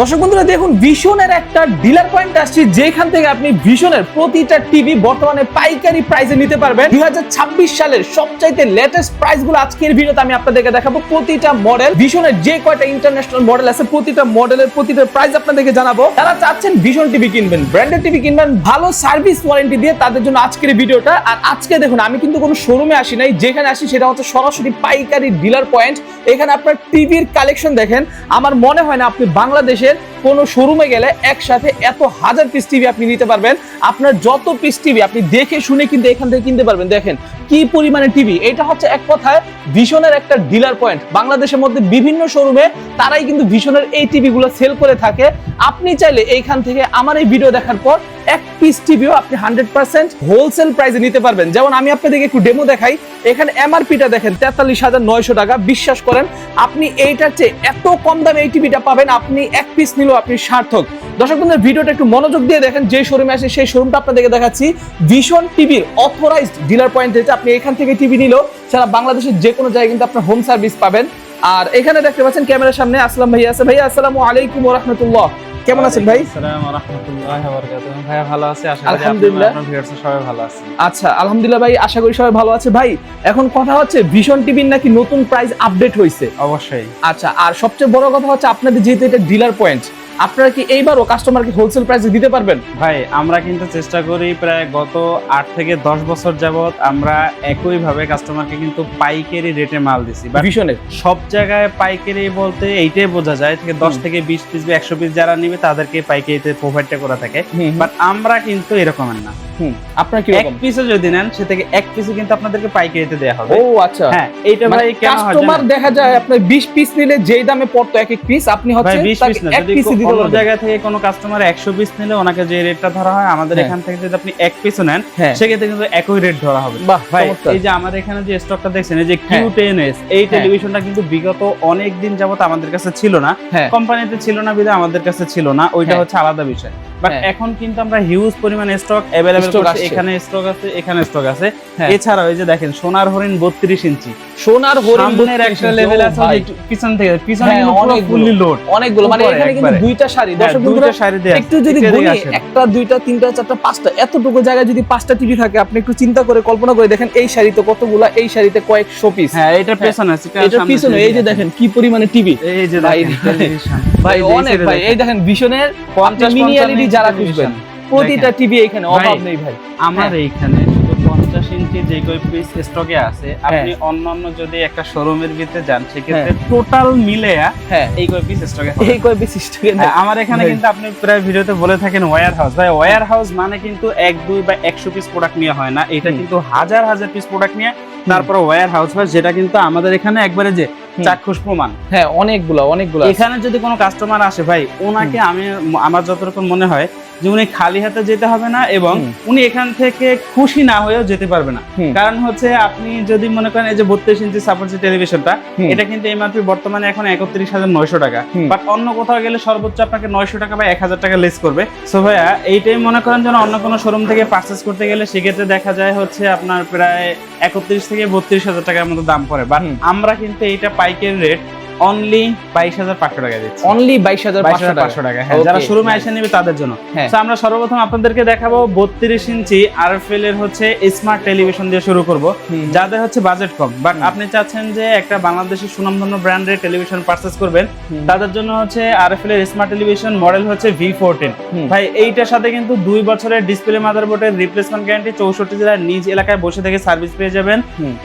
দর্শক বন্ধুরা দেখুন ভিশনের একটা ডিলার পয়েন্ট আসছে যেখান থেকে আপনি ভিশনের প্রতিটা টিভি বর্তমানে পাইকারি প্রাইসে নিতে পারবেন 2026 সালের সবচাইতে লেটেস্ট প্রাইসগুলো আজকের ভিডিওতে আমি আপনাদেরকে দেখাবো। প্রতিটা মডেল ভিশনের যে কয়টা ইন্টারন্যাশনাল মডেল আছে প্রতিটা মডেলের প্রতিটা প্রাইস আপনাদেরকে জানাবো। যারা চাচ্ছেন ভিশন টিভি কিনবেন, ব্র্যান্ডেড টিভি কিনবেন ভালো সার্ভিস ওয়ারেন্টি দিয়ে, তাদের জন্য আজকের ভিডিওটা। আর আজকে দেখুন আমি কিন্তু কোনো শোরুমে আসি নাই, যেখানে আসি সেটা হচ্ছে সরাসরি পাইকারি ডিলার পয়েন্ট। এখানে আপনার টিভির কালেকশন দেখেন, আমার মনে হয় না আপনি বাংলাদেশের কোন শোরুমে গেলে একসাথে এত হাজার পিস টিভি আপনি নিতে পারবেন। আপনার যত পিস টিভি আপনি দেখে শুনে কিন্তু এখান থেকে কিনতে পারবেন। দেখেন কি পরিমাণে টিভি, এটা হচ্ছে এক কথায় ভিশনের একটা ডিলার পয়েন্ট। বাংলাদেশের মধ্যে বিভিন্ন শোরুমে তারাই কিন্তু ভিশনের এই টিভি গুলো সেল করে থাকে। আপনি চাইলে এইখান থেকে আমার এই ভিডিও দেখার পর এক পিস টিভিও আপনি 100% হোলসেল প্রাইসে নিতে পারবেন। যেমন আমি আপনাদেরকে একটু ডেমো দেখাই। এখানে এমআরপিটা দেখেন 43,900 টাকা। বিশ্বাস করেন আপনি এইটার চেয়ে এত কম দামে এই টিভিটা পাবেন, আপনি এক পিস নিলেও আপনি সার্থক। দর্শক বন্ধুরা ভিডিওটা একটু মনোযোগ দিয়ে দেখেন। যে শোরুমে আসে সেই শোরুমটা আপনাদেরকে দেখাচ্ছি। ভিশন টিভির অথরাইজড ডিলার পয়েন্ট যেটা, আপনি এখান থেকে টিভি নিলেও সারা বাংলাদেশের যে কোনো জায়গায় কিন্তু আপনার হোম সার্ভিস পাবেন। আর এখানে দেখতে পাচ্ছেন ক্যামেরার সামনে আসলাম ভাইয়া আছে। ভাইয়া আসসালামু আলাইকুম ওয়া রাহমাতুল্লাহ, কেমন আছেন ভাই? আসসালামু আলাইকুম ওয়া রাহমাতুল্লাহি ওয়া বারাকাতুহু। ভাই ভালো আছি, আশা করি আলহামদুলিল্লাহ আপনারা ভিউয়ার্স সবাই ভালো আছেন। আচ্ছা আলহামদুলিল্লাহ ভাই, আশা করি সবাই ভালো আছে। ভাই এখন কথা হচ্ছে ভিশন টিভির নাকি নতুন প্রাইস আপডেট হয়েছে। অবশ্যই। আচ্ছা, আর সবচেয়ে বড় কথা হচ্ছে আপনাদের যেহেতু এটা ডিলার পয়েন্ট, আপনারা কি এইবারও কাস্টমারকে হোলসেল প্রাইসে দিতে পারবেন? ভাই আমরা কিন্তু চেষ্টা করি প্রায় গত 8 থেকে 10 বছর যাবত আমরা একই ভাবে কাস্টমারকে কিন্তু পাইকারি রেটে মাল দিছি। ভিশনে সব জায়গায় পাইকারি বলতে এইটাই বোঝা যায় থেকে 10 থেকে 20 পিস বা 100 পিস যারা নেবে তাদেরকে পাইকারিতে প্রোভাইডটা করা থাকে। বাট আমরা কিন্তু এরকমের না। আপনারা কি এক পিসে যদি নেন সে থেকে এক পিসে কিন্তু আপনাদেরকে পাইকারিতে দেয়া হবে। ও আচ্ছা, হ্যাঁ এইটা ভাই কেন হয় কাস্টমার দেখা যায় আপনার 20 পিস নিলে যেই দামে পড়তো এক এক পিস, আপনি হচ্ছে ভাই 20 পিস না, এক যদি পিস দিতে অন্য পারবেন। জায়গা থেকে কোনো কাস্টমার 100 পিস নিলে ওনাকে যে রেটটা ধরা হয় আমাদের এখান থেকে যদি আপনি এক পিসও নেন সেক্ষেত্রে কিন্তু একই রেট ধরা হবে। বাহ ভাই এই যে আমাদের এখানে যে স্টকটা দেখছেন এই যে Q10s, এই টেলিভিশনটা কিন্তু বিগত অনেক দিন যাবত আমাদের কাছে ছিল না, কোম্পানিতে ছিল না বিধায় আমাদের কাছে ছিল না, ওইটা হচ্ছে আলাদা বিষয়। বাট এখন কিন্তু আমরা হিউজ পরিমাণে স্টক अवेलेबल করছি। এখানে স্টক আছে, এখানে স্টক আছে। এছাড়াও এই যে দেখেন সোনার হরিণ 32 ইঞ্চি, সোনার হরিণ সামনের একটা লেভেল আছে, পিছন থেকে পিছনে পুরো ফুললি লোড অনেকগুলো, মানে এখানে কিন্তু দুইটা শাড়ি। দর্শক বন্ধুরা একটু যদি গুনি, একটা দুইটা তিনটা চারটা পাঁচটা, এতটুকু জায়গায় যদি 5টা টিভি থাকে আপনি একটু চিন্তা করে কল্পনা করে দেখেন এই শাড়িতে কতগুলা, এই শাড়িতে কয়েকশো পিস। হ্যাঁ এটা পেছনে আছে, এটা পিছনে এই যে দেখেন কি পরিমাণে টিভি। এই যে টেলিভিশন ভাই অনেক ভাই, এই দেখেন ভিশনের 50 মিনিয়ালিটি যারা খুঁজবেন প্রতিটা টিভি এখানে অভাব নেই ভাই। আমার এইখানে শুধু 50 ইঞ্চি যে কয় পিস স্টকে আছে, আপনি অন্যান্য যদি একটা শোরুমের ভিতরে যান সেক্ষেত্রে টোটাল মিলে এই কয় পিস স্টকে হবে। এই কয় পিস স্টকে আমার এখানে কিন্তু আপনি প্রায় ভিডিওতে বলে থাকেন ওয়্যার হাউস। ভাই ওয়্যার হাউস মানে কিন্তু 1 2 বা 100 পিস প্রোডাক্ট নিয়ে হয় না, এটা কিন্তু হাজার হাজার পিস প্রোডাক্ট নিয়ে তারপর ওয়্যার হাউস হয়, যেটা কিন্তু আমাদের এখানে একবারে যে চাক্ষুষ প্রমাণ। হ্যাঁ অনেকগুলো। এখানে যদি কোনো কাস্টমার আসে ভাই, ওনাকে আমার যতটুকু মনে হয় যে উনি খালি হাতে যেতে হবে না এবং উনি এখান থেকে খুশি না হয়েও যেতে পারবে না। কারণ হচ্ছে আপনি যদি মনে করেন এই যে 32 ইঞ্চি সাপোর্ট যে টেলিভিশনটা, এটা কিন্তু এমআরপি বর্তমানে এখন 31,900 টাকা। বাট অন্য কোথাও গেলে সর্বোচ্চ আপনাকে 900 টাকা বা 1000 টাকা লেস করবে। সো ভাইয়া এইটাই মনে করেন যেন অন্য কোনো শোরুম থেকে পারচেস করতে গেলে সেক্ষেত্রে দেখা যায় হচ্ছে আপনার প্রায় 31 থেকে 32,000 টাকার মতো দাম পড়ে। বাট আমরা কিন্তু এইটা পাইকারি রেট অনলি 22,500 টাকা দিচ্ছি। অনলি 22,500 টাকা। হ্যাঁ যারা শোরুমে এসে নেবে তাদের জন্য। তো আমরা সর্বপ্রথম আপনাদেরকে দেখাবো 32 ইঞ্চি আরএফএল এর হচ্ছে স্মার্ট টেলিভিশন দিয়ে শুরু করব, যাদের হচ্ছে বাজেট কম বাট আপনি চাচ্ছেন যে একটা বাংলাদেশের সুনামধন্য ব্র্যান্ডের টেলিভিশন পারচেজ করবেন, তাদের জন্য হচ্ছে আরএফএল এর স্মার্ট টেলিভিশন মডেল হচ্ছে V14। ভাই এইটার সাথে কিন্তু 2 বছরের ডিসপ্লে মাদারবোর্ডের রিপ্লেসমেন্ট গ্যারান্টি, 64 জেলার নিজ এলাকায় বসে থেকে সার্ভিস পেয়ে যাবেন।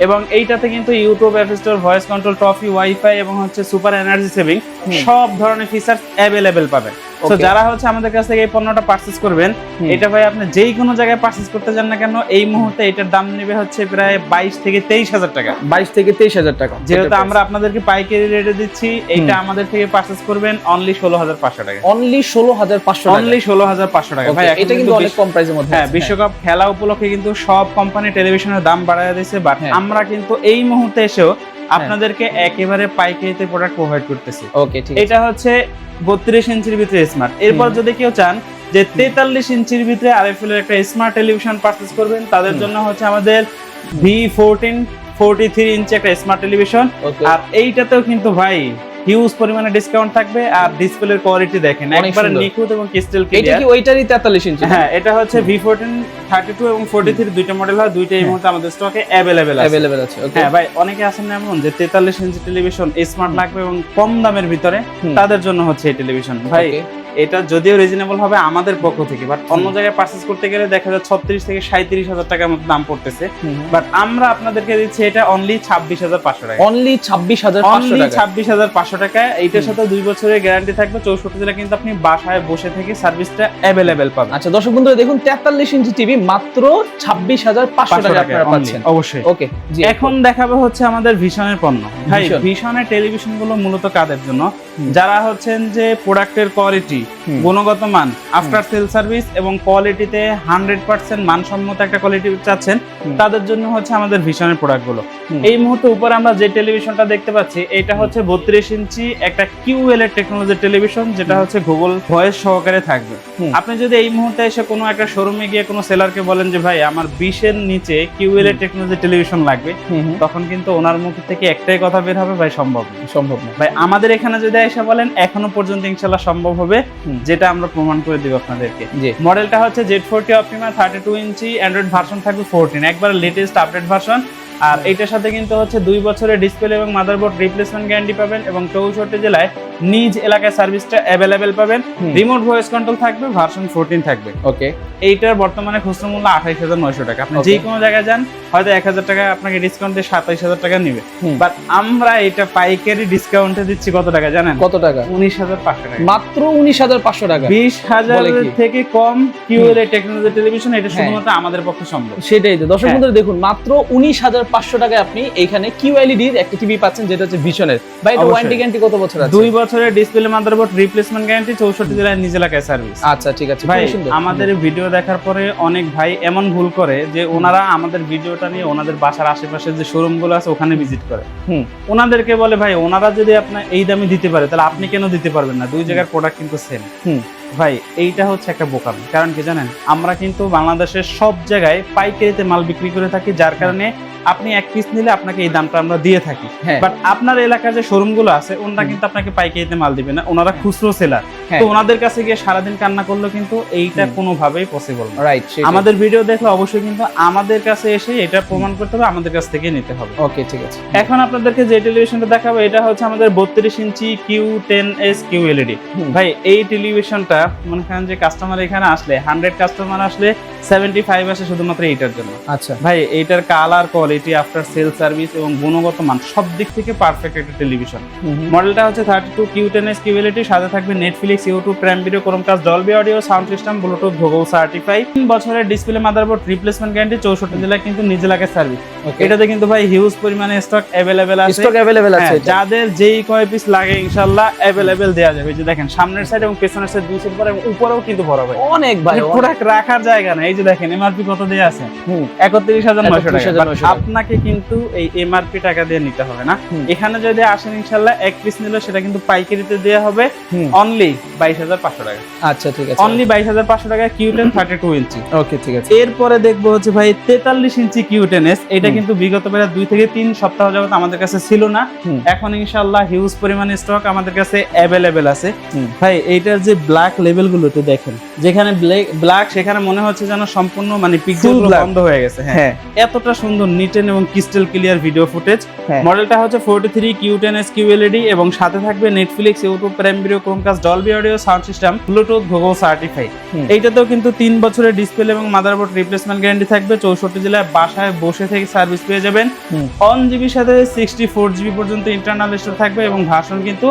এবং এইটাতে কিন্তু YouTube, app store, voice control, toffee, wifi এবং হচ্ছে সুপার এনার্জি সেভিং সব ধরনের ফিচার अवेलेबल পাবেন। তো যারা হচ্ছে আমাদের কাছ থেকে এই পণ্যটা পারচেজ করবেন, এটা ভাই আপনি যেই কোনো জায়গায় পারচেজ করতে যান না কেন এই মুহূর্তে এটার দাম নেবে হচ্ছে প্রায় 22 থেকে 23,000 টাকা। 22 থেকে 23,000 টাকা। যেহেতু আমরা আপনাদেরকে পাইকারি রেটে দিচ্ছি, এইটা আমাদের থেকে পারচেজ করবেন অনলি 16,500 টাকা। অনলি 16,500 টাকা। অনলি 16,500 টাকা। ভাই এটা কিন্তু অনেক কম প্রাইসের মধ্যে। হ্যাঁ বিশ্বকাপ খেলা উপলক্ষে কিন্তু সব কোম্পানি টেলিভিশনের দাম বাড়ায় দিয়েছে, বাট আমরা কিন্তু এই মুহূর্তে এসেও আপনাদেরকে একেবারে পাইকারিতে প্রোডাক্ট প্রোভাইড করতেছি। ওকে ঠিক আছে। এটা হচ্ছে 32 ইঞ্চির ভিতরে স্মার্ট। এরপর যদি কেউ চান যে 43 ইঞ্চির ভিতরে আরএফএল এর একটা স্মার্ট টেলিভিশন পারচেজ করবেন, তাদের জন্য হচ্ছে আমাদের V14 43 ইঞ্চি একটা স্মার্ট টেলিভিশন। আর এইটাতেও কিন্তু ভাই হিউজ পরিমাণে ডিসকাউন্ট থাকবে। আর ডিসপ্লের কোয়ালিটি দেখেন একবারে নিখুঁত এবং ক্রিস্টাল ক্লিয়ার। এটা কি ওইটারই 43 ইঞ্চি? হ্যাঁ, এটা হচ্ছে V14 32 এবং 43 দুইটা মডেল হয়, দুইটাই এই মুহূর্তে আমাদের স্টকে अवेलेबल আছে। ওকে হ্যাঁ ভাই, অনেকে আছেন এমন যে 43 ইঞ্চি টেলিভিশন স্মার্ট লাগবে এবং কম দামের ভিতরে, তাদের জন্য হচ্ছে এই টেলিভিশন ভাই। এটা যদিও রিজনেবল হবে আমাদের পক্ষ থেকে, বাট অন্য জায়গায় পারচেজ করতে গেলে দেখা যায় 36 থেকে 37,000 টাকার মতো দাম পড়তেছে। বাট আমরা আপনাদেরকে দিচ্ছি এটা অনলি 26,500 টাকা। অনলি 26,500 টাকা। এইটার সাথে 2 বছরের গ্যারান্টি থাকবে। 64 জেলা কিন্তু আপনি বাসায় বসে থেকে সার্ভিসটা अवेलेबल পাবেন। আচ্ছা দর্শক বন্ধুরা দেখুন 43 ইঞ্চি টিভি মাত্র 26,500 টাকা আপনারা পাচ্ছেন। অবশ্যই। ওকে, এখন দেখাবো হচ্ছে আমাদের ভিশনের পণ্য। ভাই ভিশনের টেলিভিশন গুলো মূলত কাদের জন্য? যারা হচ্ছেন যে প্রোডাক্টের কোয়ালিটি, গুণগত মান, আফটার সেল সার্ভিস এবং কোয়ালিটিতে 100% মানসম্মত একটা কোয়ালিটি চাচ্ছেন, তাদের জন্য হচ্ছে আমাদের ভিশনের প্রোডাক্টগুলো। এই মুহূর্তে উপরে আমরা যে টেলিভিশনটা দেখতে পাচ্ছি, এটা হচ্ছে 32 ইঞ্চি একটা QL এর টেকনোলজি টেলিভিশন, যেটা হচ্ছে গুগল ভয়েস সহকারে থাকবে। আপনি যদি এই মুহূর্তে এসে কোনো একটা শোরুমে গিয়ে কোনো সেলারকে বলেন যে ভাই আমার 20 এর নিচে QL এর টেকনোলজি টেলিভিশন লাগবে, তখন কিন্তু ওনার মুখ থেকে একটাই কথা বের হবে, ভাই সম্ভব না। ভাই আমাদের এখানে যদি এসে বলেন, এখনো পর্যন্ত ইনশাআল্লাহ সম্ভব হবে, যেটা আমরা প্রমাণ করে দিব আপনাদেরকে। মডেলটা হচ্ছে Z40 Optima 32 ইঞ্চি, অ্যান্ড্রয়েড ভার্সন থাকবে 14, একবার লেটেস্ট আপডেট ভার্সন। আর এইটার সাথে কিন্তু হচ্ছে 2 বছরের ডিসপ্লে এবং মাদারবোর্ড রিপ্লেসমেন্ট গ্যারান্টি পাবেন এবং 64 জেলায় নিজ এলাকায় সার্ভিসটা अवेलेबल পাবেন। রিমোট ভয়েস কন্ট্রোল থাকবে, ভার্সন 14 থাকবে। ওকে, এইটার বর্তমানে খুচরা মূল্য 28,900 টাকা। আপনি যে কোনো জায়গায় যান, হয়তো 1,000 টাকা আপনাকে ডিসকাউন্ট দিয়ে 27,000 টাকা নেবে, বাট আমরা এটা পাইকারি ডিসকাউন্টে দিচ্ছি কত টাকা জানেন? কত টাকা? 19,500 টাকা। মাত্র 19,500 টাকা। 20,000 থেকে কম QL টেকনোলজি টেলিভিশন, এটা শুধুমাত্র আমাদের পক্ষে সম্ভব। সেটাই তো দর্শক বন্ধুরা দেখুন, মাত্র 19,500 টাকায় আপনি এইখানে QLED এর একটা টিভি পাচ্ছেন, যেটা হচ্ছে ভিশনের। ভাই এটা ওয়ারেন্টি গ্যারান্টি কত বছর আছে? 2 বছরের ডিসপ্লে মাদারবোর্ড রিপ্লেসমেন্ট গ্যারান্টি, 64 জেলায় নিজ এলাকায় সার্ভিস। আচ্ছা ঠিক আছে ভাই, আমাদের ভিডিও দেখার পরে অনেক ভাই এমন ভুল করে যে ওনারা আমাদের ভিডিওটা নিয়ে ওনাদের বাসার আশেপাশে যে শোরুম গুলো আছে ওখানে ভিজিট করে। ওনাদেরকে বলে ভাই ওনারা যদি আপনার এই দামে দিতে পারে, তাহলে আপনি কেন দিতে পারবেন না? দুই জায়গার প্রোডাক্ট কিন্তু সেম। ভাই এইটা হচ্ছে একটা বোকামি। কারণ কি জানেন, আমরা কিন্তু বাংলাদেশের সব জায়গায় পাইকারিতে মাল বিক্রি করে থাকি, যার কারণে আপনি এক পিস নিলে আপনাকে এই দামটা আমরা দিয়ে থাকি। বাট আপনার এলাকার যে শোরুম গুলো আছে, ওনারা কিন্তু আপনাকে পাইকারিতে মাল দিবে না, ওনারা খুচরো সেলার। তো ওনাদের কাছে গিয়ে সারাদিন কান্না করলে কিন্তু এইটা কোনোভাবেই পসিবল না। রাইট, আমাদের ভিডিও দেখলে অবশ্যই কিন্তু আমাদের কাছে এসে এটা প্রমাণ করতে হবে, আমাদের কাছ থেকে নিতে হবে। ওকে ঠিক আছে। এখন আপনাদেরকে যে টেলিভিশনটা দেখাবো, এটা হচ্ছে আমাদের 32 ইঞ্চি Q10S QLED। ভাই এই টেলিভিশনটা মনে করেন যে কাস্টমার এখানে আসলে 100 কাস্টমার আসলে 75 আসে শুধুমাত্র এইটার জন্য। আচ্ছা ভাই, এইটার colour quality, after sale service এবং গুণগত মান সব দিক থেকে পারফেক্ট একটা টেলিভিশন। মডেলটা হচ্ছে 32 Q10S QLED, সাথে থাকবে Netflix, YouTube, prime video, Chromecast, Dolby audio, sound system, Bluetooth, Google certify. 3 বছরের ডিসপ্লে মাদারবোর্ড রিপ্লেসমেন্ট গ্যারান্টি, 64 জেলায় কিন্তু নিজ এলাকায় সার্ভিস। এটাতে কিন্তু ভাই হিউজ পরিমাণে স্টক अवेलेबल আছে। যাদের যেই কয় পিস লাগে ইনশাআল্লাহ अवेलेबल দেয়া যাবে। যে দেখেন সামনের সাইড এবং পেছনের সাইড দুই সাইড পরে এবং উপরেও কিন্তু বড় ভাই অনেক ভাই প্রোডাক্ট রাখার জায়গা না। এই যে দেখেন এমআরপি কত দেয়া আছে, 31,900 টাকা। আপনাকে কিন্তু এই এমআরপি টাকা দিয়ে নিতে হবে না। এখানে যদি আসেন ইনশাআল্লাহ এক পিস নিলে সেটা কিন্তু পাইকারিতে দেয়া হবে অনলি 22,500 টাকা। আচ্ছা ঠিক আছে, অনলি 22,500 টাকা Q10 32 ইঞ্চি। ওকে ঠিক আছে। এরপরে দেখবো হচ্ছে ভাই 43 ইঞ্চি Q10S। এটা কিন্তু বিগত বেলা 2 থেকে 3 সপ্তাহ যাবত আমাদের কাছে ছিল না, এখন ইনশাআল্লাহ হিউজ পরিমাণে স্টক আমাদের কাছে अवेलेबल আছে। ভাই এইটার যে ব্ল্যাক লেভেল গুলো তো দেখেন, যেখানে ব্ল্যাক সেখানে মনে হচ্ছে যেন সম্পূর্ণ মানে পিক্সেলগুলো বন্ধ হয়ে গেছে। হ্যাঁ, এতটা সুন্দর নিটেন এবং ক্রিস্টাল ক্লিয়ার ভিডিও ফুটেজ। মডেলটা হচ্ছে 43 Q10S QLED এবং সাথে থাকবে Netflix, YouTube, prime video, Chromecast, Dolby audio, sound system, Bluetooth, Google certify. এইটাতেও কিন্তু 3 বছরের ডিসপ্লে এবং মাদারবোর্ড রিপ্লেসমেন্ট গ্যারান্টি থাকবে। 64 জেলায় বাসায় বসে থেকে সার্ভিস পেয়ে যাবেন। 1GB সাথে 64GB পর্যন্ত ইন্টারনাল স্টোর থাকবে এবং ভার্সন কিন্তু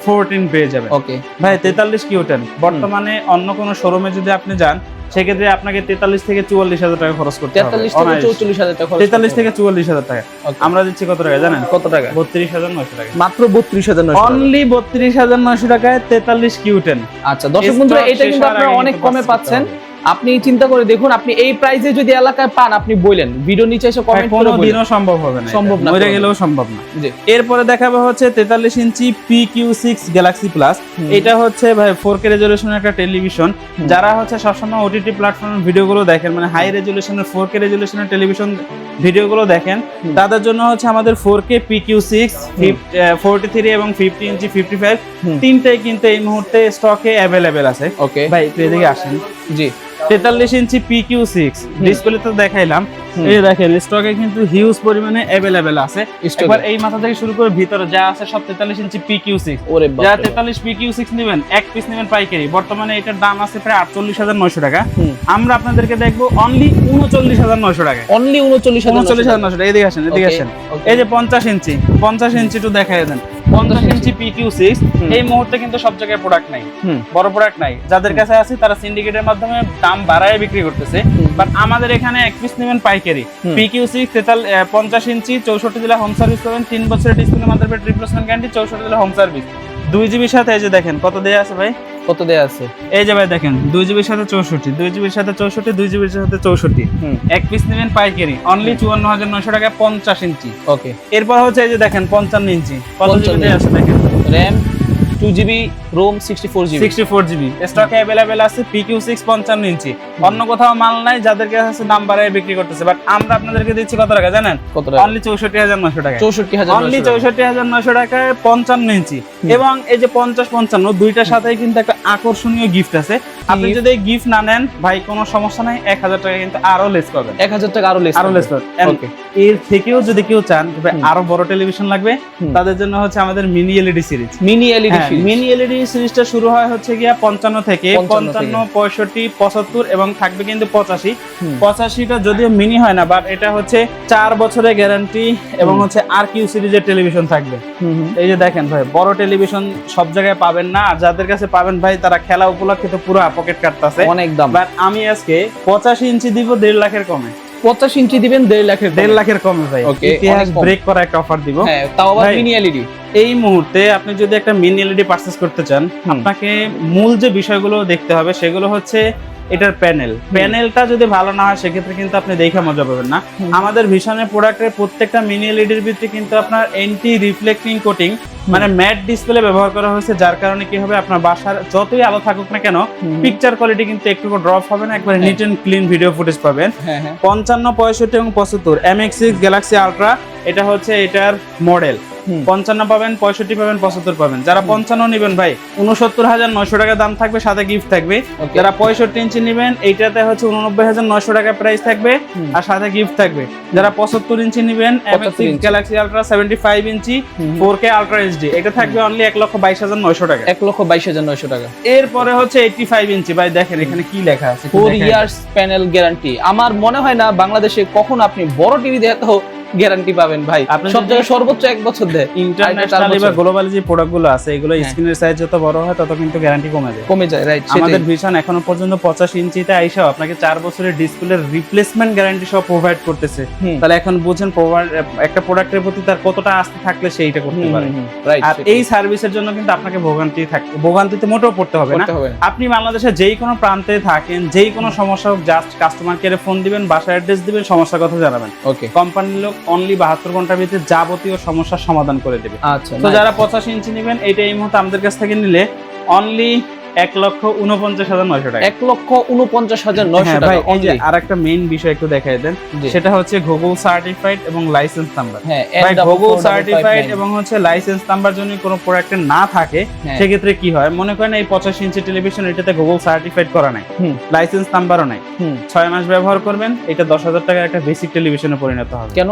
14 পেয়ে যাবেন। ওকে ভাই 43 Q10 বর্তমানে অন্য কোনো শোরুমে যদি আপনি যান, সেক্ষেত্রে আপনাকে 43 থেকে 44,000 টাকা খরচ করতে হবে। 43 থেকে 44,000 টাকা, 43 থেকে 44,000 টাকা। আমরা দিচ্ছি কত টাকা জানেন? কত টাকা? 32,900 টাকা। মাত্র 32,900, অনলি 32,900 টাকায় 43 Q10। আচ্ছা দর্শক বন্ধুরা, এটা কিন্তু আপনারা অনেক কমে পাচ্ছেন। আপনি চিন্তা করে দেখুন, আপনি এই প্রাইসে যদি এলাকায় পান, আপনি বললেন ভিডিও নিচে এসে কমেন্ট করে বলুন। কোনোদিনও সম্ভব হবে না, সম্ভব না, মরে গেলেও সম্ভব না। জি। এরপরে দেখাবো হচ্ছে 43 ইঞ্চি PQ6 গ্যালাক্সি প্লাস। এটা হচ্ছে ভাই 4K রেজোলিউশনের একটা টেলিভিশন। যারা হচ্ছে সবসময় OTT প্ল্যাটফর্মের ভিডিওগুলো দেখেন, মানে হাই রেজোলিউশনের 4K রেজোলিউশনের টেলিভিশন ভিডিওগুলো দেখেন, তাদের জন্য হচ্ছে আমাদের 4K PQ6 43 এবং 50 ইঞ্চি 55 তিনটাই কিন্তু এই মুহূর্তে স্টকে অ্যাভেলেবেল আছে। ওকে ভাই একটু এদিকে আসেন। জি। 43 ইঞ্চি PQ6 ডিসপ্লে তো দেখাইলাম, এই দেখেন স্টকে কিন্তু হিউজ পরিমাণে অ্যাভেলেবেল আছে। একবার এই মাথা থেকে শুরু করে ভিতরে যা আছে সব 43 ইঞ্চি PQ6। ওরে বাপ, যারা 43 PQ6 নেবেন, এক পিস নেবেন পাইকারি, বর্তমানে এটার দাম আছে প্রায় 48,900 টাকা। আমরা আপনাদেরকে দেখবো অনলি 39,900 টাকা। অনলি 39,900 টাকা। এদিকে আসেন, এদিকে আসেন। এই যে 50 ইঞ্চি একটু দেখাই দেন। 50 ইঞ্চি PQ6 এই মুহূর্তে কিন্তু সব জায়গায় প্রোডাক্ট নাই, বড় প্রোডাক্ট নাই। যাদের কাছে আছে তারা সিন্ডিকেটের মাধ্যমে দাম বাড়ায় বিক্রি করতেছে, বাট আমাদের এখানে এক পিস নেবেন পাইকারি। PQ6 50 ইঞ্চি 64 জেলা হোম সার্ভিস পাবেন, 3 বছরের ডিসপ্লে মাদারবোর্ড রিপ্লেসমেন্ট গ্যারান্টি, 64 জেলা হোম সার্ভিস। 2GB সাথে এই যে দেখেন কত দেয়া আছে ভাই, কত দেয়া আছে? এই যে ভাই দেখেন 2GB সাথে 64, 2GB সাথে 64, 2GB সাথে 64। এক পিস নেবেন পাইকারি অনলি 54,900 টাকা 50 ইঞ্চি। ওকে। এরপর হচ্ছে এই যে দেখেন 55 ইঞ্চি, কত জিবি আছে দেখেন, RAM 2GB, ROM 64GB। 64GB স্টকে अवेलेबल আছে। PQ6 55 ইঞ্চি, অন্য কোথাও মাল নাই, যাদের কাছে আছে দাম বাড়ায় বিক্রি করতেছে, বাট আমরা আপনাদেরকে দিচ্ছি কত টাকা জানেন? কত টাকা? অনলি 64,900 টাকা। 64,900 অনলি 64,900 টাকায় 55 ইঞ্চি। এবং এই যে 50-55 দুইটার সাথেই কিন্তু একটা আকর্ষণীয় গিফট আছে। আপনি যদি এই গিফট না নেন ভাই কোনো সমস্যা নাই, 1000 টাকা কিন্তু আরো লেস পাবেন। 1000 টাকা আরো লেস পাবেন। ওকে। এর থেকেও যদি কেউ চান তবে আরো বড় টেলিভিশন লাগবে, তাদের জন্য হচ্ছে আমাদের mini LED series. Mini LED mini LED সিরিজটা শুরু হয় হচ্ছে গিয়া 55 থেকে 55, 65, 75 এবং থাকবে কিন্তু 85। 85টা যদিও মিনি হয় না, বাট এটা হচ্ছে 4 বছরের গ্যারান্টি এবং হচ্ছে RQ সিরিজের টেলিভিশন থাকবে। এই যে দেখেন ভাই, বড় টেলিভিশন সব জায়গায় পাবেন না, আর যাদের কাছে পাবেন ভাই তারা খেলা উপলক্ষে তো পুরো পকেট কাটতাছে অনেক দাম। বাট আমি আজকে 85 ইঞ্চি দিব 1.5 লাখের কমে। 50 ইঞ্চি দিবেন 1.5 লাখের কমে ভাই। ইতিহাস ব্রেক করা একটা অফার দিব। হ্যাঁ, তাও আবার মিনি এলইডি। এই মুহূর্তে আপনি যদি একটা মিনি এলইডি পারচেজ করতে চান, আপনাকে মূল যে বিষয়গুলো দেখতে হবে সেগুলো হচ্ছে এটার প্যানেলটা যদি ভালো না হয় সেক্ষেত্রে কিন্তু আপনি দেখে মজা পাবেন না। আমাদের ভিশনের প্রোডাক্টের প্রত্যেকটা মিনি এলইডির ভিতরে কিন্তু আপনার এন্টি রিফ্লেক্টিং কোটিং মানে ম্যাট ডিসপ্লে ব্যবহার করা হয়েছে, যার কারণে কি হবে, আপনার বাসার যতই আলো থাকুক না কেন পিকচার কোয়ালিটি কিন্তু একটু ড্রপ হবে না, একবারে neat and clean video footage পাবেন। 55, 65 এবং 75 MX6 গ্যালাক্সি আলট্রা এটা হচ্ছে এটার মডেল। 55 পাবেন, 65 পাবেন, 75 পাবেন। যারা 55 নেবেন ভাই 69,900 টাকা দাম থাকবে, সাথে গিফট থাকবে। যারা 65 ইঞ্চি নেবেন এইটাতে হচ্ছে 89,900 টাকা প্রাইস থাকবে আর সাথে গিফট থাকবে। যারা 75 ইঞ্চি নেবেন MX6 গ্যালাক্সি আলট্রা 75 ইঞ্চি 4K আলট্রা এইচডি এটা থাকবে অনলি 1,22,900 টাকা। 1,22,900 টাকা। এরপরে হচ্ছে 85 ইঞ্চি ভাই দেখেন এখানে কি লেখা আছে, 4 ইয়ার্স প্যানেল গ্যারান্টি। আমার মনে হয় না বাংলাদেশে কখন আপনি বড় টিভি দেখতে গ্যারান্টি পাবেন ভাই, সব জায়গায় সর্বোচ্চ 1 বছর দেয়। ইন্টারন্যাশনালি বা গ্লোবালি যে প্রোডাক্টগুলো আছে এগুলো স্ক্রিনের সাইজ যত বড় হয় তত কিন্তু গ্যারান্টি কমে যায়। রাইট। আমাদের ভিশন এখনো পর্যন্ত 85 ইঞ্চিতে আইসাও আপনাকে 4 বছরের ডিসপ্লের রিপ্লেসমেন্ট গ্যারান্টি সব প্রোভাইড করতেছে। তাহলে এখন বুঝেন একটা প্রোডাক্টের প্রতি তার কতটা আস্থা থাকলে সেইটা করতে পারে। আর এই সার্ভিসের জন্য কিন্তু আপনাকে ভোগান্তিতে মোটেও পড়তে হবে না। আপনি বাংলাদেশের যেই কোনো প্রান্তে থাকেন, যেই কোনো সমস্যা হোক, জাস্ট কাস্টমার কেয়ারে ফোন দিবেন, বাসার অ্যাড্রেস দিবেন, সমস্যার কথা জানাবেন। ওকে। কোম্পানির লোক অনলি 72 ঘন্টার ভিতরে যাবতীয় সমস্যার সমাধান করে দেবে। আচ্ছা, তো যারা 85 ইঞ্চি নেবেন এটা এই মুহূর্তে আমাদের কাছ থেকে নিলে অনলি 1,49,900 টাকা। 1,49,900 টাকা। আর একটা মেইন বিষয় একটু দেখাই দেন, সেটা হচ্ছে গুগল সার্টিফাইড এবং লাইসেন্স নাম্বার। ভাই গুগল সার্টিফাইড এবং হচ্ছে লাইসেন্স নাম্বার যদি কোনো প্রোডাক্টে না থাকে সেক্ষেত্রে কি হয়, মনে করেন এই 85 ইঞ্চি টেলিভিশন এটাতে গুগল সার্টিফাইড করা নাই, লাইসেন্স নাম্বারও নাই, 6 মাস ব্যবহার করবেন, এটা 10,000 টাকার একটা বেসিক টেলিভিশনে পরিণত হবে। কেন?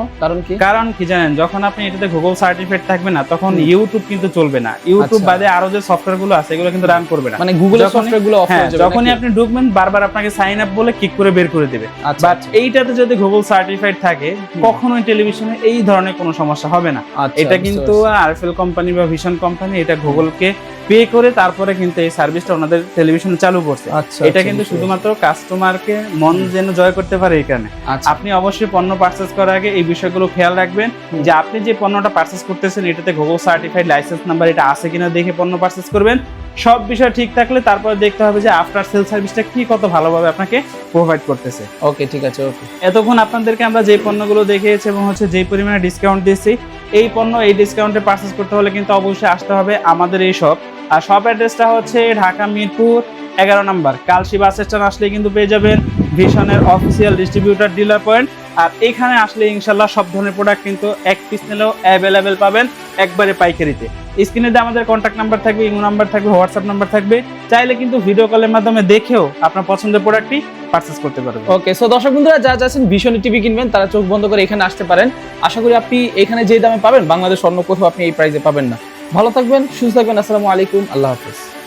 কারণ কি জানেন, যখন আপনি এটাতে গুগল সার্টিফাইড থাকবে না তখন ইউটিউব কিন্তু চলবে না, ইউটিউব বাদে আরো যে সফটওয়্যার গুলো আছে এগুলো কিন্তু রান করবে না। গুগলের সফটওয়্যারগুলো অফ হয়ে যাবে, যখনই আপনি ঢুকবেন বারবার আপনাকে সাইন আপ বলে ক্লিক করে বের করে দিবে। বাট এইটাতে যদি গুগল সার্টিফাইড থাকে কখনোই টেলিভিশনে এই ধরনের কোনো সমস্যা হবে না। এটা কিন্তু আরএফএল কোম্পানি বা ভিশন কোম্পানি এটা গুগলকে পে করে তারপরে কিন্তু এই সার্ভিসটা ওনাদের টেলিভিশনে চালু করছে। এটা কিন্তু শুধুমাত্র কাস্টমারকে মন যেন জয় করতে পারে এই কারণে। আপনি অবশ্যই পণ্য পারচেজ করার আগে এই বিষয়গুলো খেয়াল রাখবেন যে আপনি যে পণ্যটা পারচেজ করতেছেন এটাতে গুগল সার্টিফাইড লাইসেন্স নাম্বার এটা আছে কিনা দেখে পণ্য পারচেজ করবেন। সব বিষয় ঠিক থাকলে তারপরে দেখতে হবে যে আফটার সেল সার্ভিসটা কি কত ভালোভাবে আপনাকে প্রোভাইড করতেছে। ওকে, ঠিক আছে। ওকে, এতক্ষণ আপনাদেরকে আমরা যে পণ্যগুলো দেখিয়েছি এবং হচ্ছে যেই পরিমাণে ডিসকাউন্ট দিচ্ছি, এই পণ্য এই ডিসকাউন্টে পারচেস করতে হলে কিন্তু অবশ্যই আসতে হবে আমাদের এই শপ। আর শপ অ্যাড্রেসটা হচ্ছে ঢাকা মিরপুর 11 নম্বর কালশি বাস স্ট্যান্ড আসলে কিন্তু পেয়ে যাবেন ভিশনের অফিসিয়াল ডিস্ট্রিবিউটর ডিলার পয়েন্ট। আর এখানে আসলে ইনশাল্লাহ সব ধরনের প্রোডাক্ট কিন্তু এক পিস নিলেও অ্যাভেলেবেল পাবেন একবারে পাইকারিতে। স্ক্রিনে আমাদের কন্ট্যাক্ট নাম্বার থাকবে, ইমো নাম্বার থাকবে, হোয়াটসঅ্যাপ নাম্বার থাকবে, চাইলে কিন্তু ভিডিও কলের মাধ্যমে দেখেও আপনার পছন্দের প্রোডাক্টটি পারচেস করতে পারবেন। ওকে, সো দর্শক বন্ধুরা যারা যাচ্ছেন ভীষণ টিভি কিনবেন তারা চোখ বন্ধ করে এখানে আসতে পারেন। আশা করি আপনি এখানে যে দামে পাবেন বাংলাদেশ অন্য কোথাও আপনি এই প্রাইসে পাবেন না। ভালো থাকবেন, সুস্থ থাকবেন। আসসালামু আলাইকুম, আল্লাহ হাফেজ।